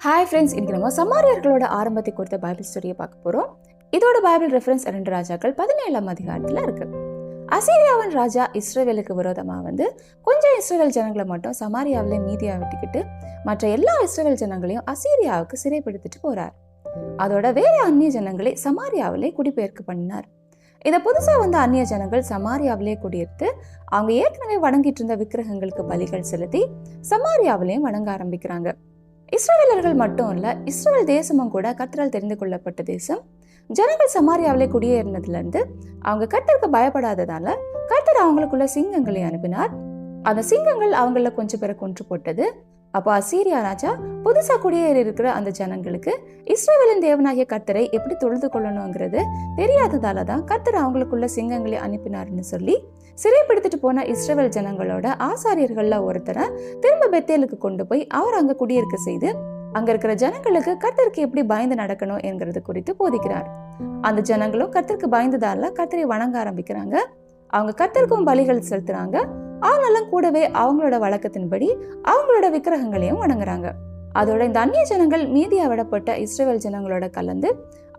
Hi friends, இன்னைக்கு நம்ம சமாரியர்களோட ஆரம்பத்தை குறித்த பைபிள் ஸ்டோரியை பார்க்க போகிறோம். இதோட பைபிள் ரெஃபரன்ஸ் 2 ராஜாக்கள் 17ஆம் அதிகாரத்தில் இருக்கு. அசீரியாவின் ராஜா இஸ்ரவேலுக்கு விரோதமாக கொஞ்சம் இஸ்ரவேல் ஜனங்களை மட்டும் சமாரியாவிலே மீதியா விட்டுக்கிட்டு மற்ற எல்லா இஸ்ரவேல் ஜனங்களையும் அசீரியாவுக்கு சிறைப்படுத்திட்டு போறார். அதோட வேற அந்நிய ஜனங்களை சமாரியாவிலே குடிபெயர்க்க பண்ணினார். இதை புதுசா வந்த அந்நிய ஜனங்கள் சமாரியாவிலே குடியிருத்து அவங்க ஏற்கனவே வணங்கிட்டு இருந்த விக்கிரகங்களுக்கு பலிகள் செலுத்தி சமாரியாவிலையும் வணங்க ஆரம்பிக்கிறாங்க. இஸ்ரவேலர்கள் மட்டும் இல்ல, இஸ்ரவேல் தேசமும் கூட கர்த்தரால் தெரிந்து கொள்ளப்பட்ட தேசம். ஜனங்கள் சமாரியாவிலே குடியேறினதுல இருந்து அவங்க கர்த்தருக்கு பயப்படாததால கர்த்தர் அவங்களுக்குள்ள சிங்கங்களை அனுப்பினார். அந்த சிங்கங்கள் அவங்கள கொஞ்சம் பேரை கொன்று போட்டது. அப்போ அசீரியா ராஜா புதுசா குடியேறி இருக்கிற அந்த ஜனங்களுக்கு இஸ்ரவேலின் தேவனாகிய கர்த்தரை எப்படி தொழுது கொள்ளணுங்கிறது தெரியாததால தான் கர்த்தர் அவங்களுக்குள்ள சிங்கங்களை அனுப்பினார்னு சொல்லி சிறைப்படுத்திட்டு போன இஸ்ரவேல் ஜனங்களோட ஆசாரியர்கள்ல ஒருத்தரை திரும்ப பெத்தேலுக்கு கொண்டு போய் அவர் அங்க குடியிருக்க செய்து அங்க இருக்கிற ஜனங்களுக்கு கர்த்தருக்கு எப்படி பயந்து நடக்கணும் என்கிறது குறித்து போதிக்கிறார். அந்த ஜனங்களும் கர்த்தருக்கு பயந்ததால கர்த்தரை வணங்க ஆரம்பிக்கிறாங்க. அவங்க கர்த்தருக்கும் பலிகள் செலுத்துறாங்க. ஆனாலும் கூடவே அவங்களோட வழக்கத்தின்படி அவங்களோட விக்கிரகங்களையும் வணங்குறாங்க. அதோட இந்த அந்நிய ஜனங்கள் மீதியா விடப்பட்ட இஸ்ரவேல் ஜனங்களோட கலந்து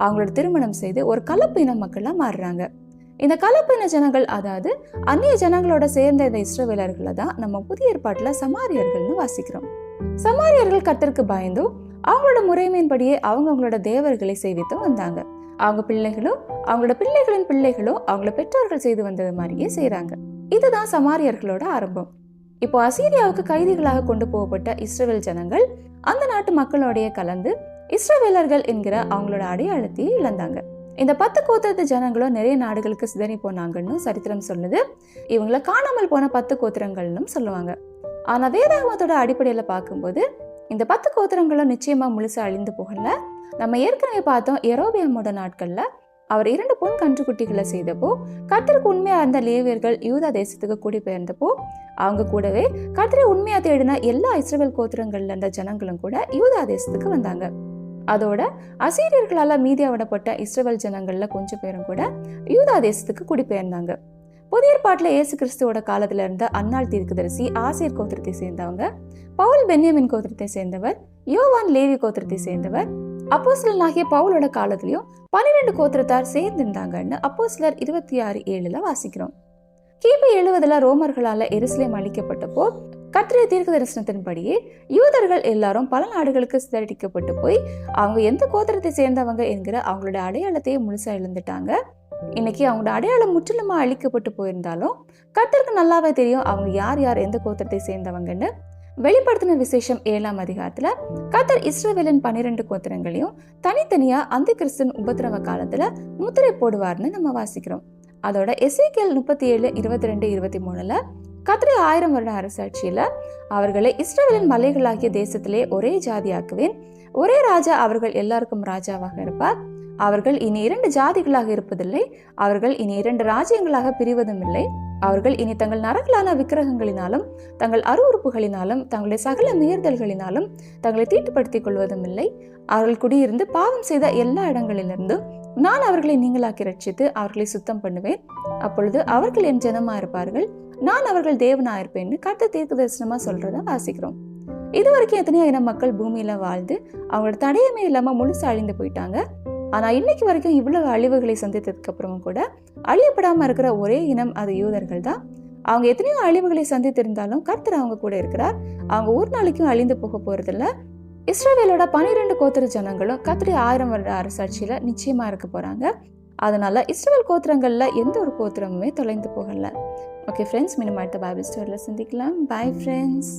அவங்களோட திருமணம் செய்து ஒரு கலப்பு இன மக்களா மாறுறாங்க. இந்த கலப்பு இன ஜனங்கள், அதாவது அந்நிய ஜனங்களோட சேர்ந்த இந்த இஸ்ரவேலர்களை தான் நம்ம புதிய ஏற்பாட்டுல சமாரியர்கள்னு வாசிக்கிறோம். சமாரியர்கள் கர்த்தருக்கு பயந்தும் அவங்களோட முறைமையின்படியே அவங்களோட தேவர்களை சேவித்தும் வந்தாங்க. அவங்க பிள்ளைகளும் அவங்களோட பிள்ளைகளின் பிள்ளைகளும் அவங்களோட பெற்றோர்கள் செய்து வந்தது மாதிரியே செய்யறாங்க. இதுதான் சமாரியர்களோட ஆரம்பம். இப்போ அசீரியாவுக்கு கைதிகளாக கொண்டு போகப்பட்ட இஸ்ரவேல் ஜனங்கள் அந்த நாட்டு மக்களோடைய கலந்து இஸ்ரவேலர்கள் என்கிற அவங்களோட அடையாளத்தையே இழந்தாங்க. இந்த 10 கோத்திரத்து ஜனங்களும் நிறைய நாடுகளுக்கு சிதறி போனாங்கன்னு சரித்திரம் சொல்லுது. இவங்களை காணாமல் போன 10 கோத்திரங்கள்னு சொல்லுவாங்க. ஆனா வேதாகமத்தோட அடிப்படையில பார்க்கும்போது இந்த 10 கோத்திரங்களும் நிச்சயமா முழுசா அழிந்து போகல. நம்ம ஏற்கனவே பார்த்தோம், யெரொபெயாமோட நாட்கள்ல அவர் 2 பொன் கன்றுக்குட்டிகளை செய்தப்போ கர்த்தருக்கு உண்மையா இருந்த லேவியர்கள் யூதா தேசத்துக்கு கூடி பெயர்ந்தப்போ அவங்க கூடவே கர்த்தரை உண்மையா தேடின எல்லா இஸ்ரவேல் கோத்திரங்கள்ல இருந்த ஜனங்களும் கூட யூதா தேசத்துக்கு வந்தாங்க. அதோட அசீரியர்களால மீதியா விடப்பட்ட இஸ்ரவேல் ஜனங்கள்ல கொஞ்சம் பேரும் கூட யூதா தேசத்துக்கு குடிபெயர்ந்தாங்க. புதிய ஏற்பாட்டுல இயேசு கிறிஸ்துவோட காலத்துல இருந்த அன்னாள் தீர்க்கதரிசி ஆசேர் கோத்திரத்தை சேர்ந்தவங்க, பவுல் பென்யமின் கோத்திரத்தை சேர்ந்தவர், யோவான் லேவி கோத்திரத்தை சேர்ந்தவர், அப்போஸ்தலனாகிய பவுலோட காலத்திலயும் 12 கோத்திரத்தார் சேர்ந்திருந்தாங்கன்னு அப்போஸ்தலர் 26:7 வாசிக்கிறோம். கிபி 70 ரோமர்களால எருசலேம் அழிக்கப்பட்டப்போ கர்த்தருடைய தீர்க்க தரிசனத்தின்படியே யூதர்கள் எல்லாரும் பல நாடுகளுக்கு சிதறடிக்கப்பட்டு போய் அவங்க எந்த கோத்திரத்தை சேர்ந்தவங்க என்கிற அவங்களோட அடையாளத்தையே முழுசா இழந்துட்டாங்க. இன்னைக்கு அவங்களோட அடையாளம் முற்றிலுமா அழிக்கப்பட்டு போயிருந்தாலும் கர்த்தருக்கு நல்லாவே தெரியும் அவங்க யார் யார் எந்த கோத்திரத்தை சேர்ந்தவங்கன்னு. வெளிப்படுத்தின விசேஷம் 7ஆம் அதிகாரத்துல கர்த்தர் இஸ்ரவேலின் 12 கோத்திரங்களையும் தனித்தனியா அந்த கிறிஸ்தன் உபத்திரவ காலத்துல முத்திரை போடுவார்னு நம்ம வாசிக்கிறோம். அதோட எசேக்கியேல் 37:22-23 கர்த்தரை 1000 வருட அரசாட்சியில அவர்களை இஸ்ரவேலின் மலைகளாகிய தேசத்திலே ஒரே ஜாதியாக்குவேன், ஒரே ராஜா அவர்கள் எல்லாருக்கும் ராஜாவாக இருப்பார், அவர்கள் இனி 2 ஜாதிகளாக இருப்பதில்லை, அவர்கள் இனி 2 ராஜ்யங்களாக பிரிவதும் இல்லை, அவர்கள் இனி தங்கள் நரகலான விக்கிரகங்களினாலும் தங்கள் அருவருப்புகளினாலும் தங்களுடைய சகல மீறுதல்களினாலும் தங்களை தீட்டுப்படுத்திக் கொள்வதும் இல்லை, அவர்கள் குடியிருந்து பாவம் செய்த எல்லா இடங்களிலிருந்தும் நான் அவர்களை நீங்களாக்கி ரட்சித்து அவர்களை சுத்தம் பண்ணுவேன், அப்பொழுது அவர்கள் என் ஜனமா இருப்பார்கள், நான் அவர்கள் தேவனா இருப்பேன்னு கர்த்தர் தீர்க்க தரிசனமா சொல்றத வாசிக்கிறோம். இது வரைக்கும் எத்தனையோ இன மக்கள் பூமியில வாழ்ந்து அவங்களோட தடையமே இல்லாம முழுசா அழிந்து போயிட்டாங்க. ஆனா இன்னைக்கு வரைக்கும் இவ்வளவு அழிவுகளை சந்தித்ததுக்கு அப்புறமும் கூட அழியப்படாம இருக்கிற ஒரே இனம் அது யூதர்கள் தான். அவங்க எத்தனையோ அழிவுகளை சந்தித்திருந்தாலும் கர்த்தர் அவங்க கூட இருக்கிறார். அவங்க ஒரு நாளைக்கும் அழிந்து போக போறதில்ல. இஸ்ரவேலோட 12 கோத்திர ஜனங்களும் கர்த்தருடைய 1000 வருட அரசாட்சியில நிச்சயமா இருக்க போறாங்க. அதனால இஸ்ரவேல் கோத்திரங்கள்ல எந்த ஒரு கோத்திரமுமே தொலைந்து போகல. ஓகே ஃப்ரெண்ட்ஸ், மீண்டும் அடுத்த பைபிள் ஸ்டோரியில சந்திக்கலாம். Bye friends.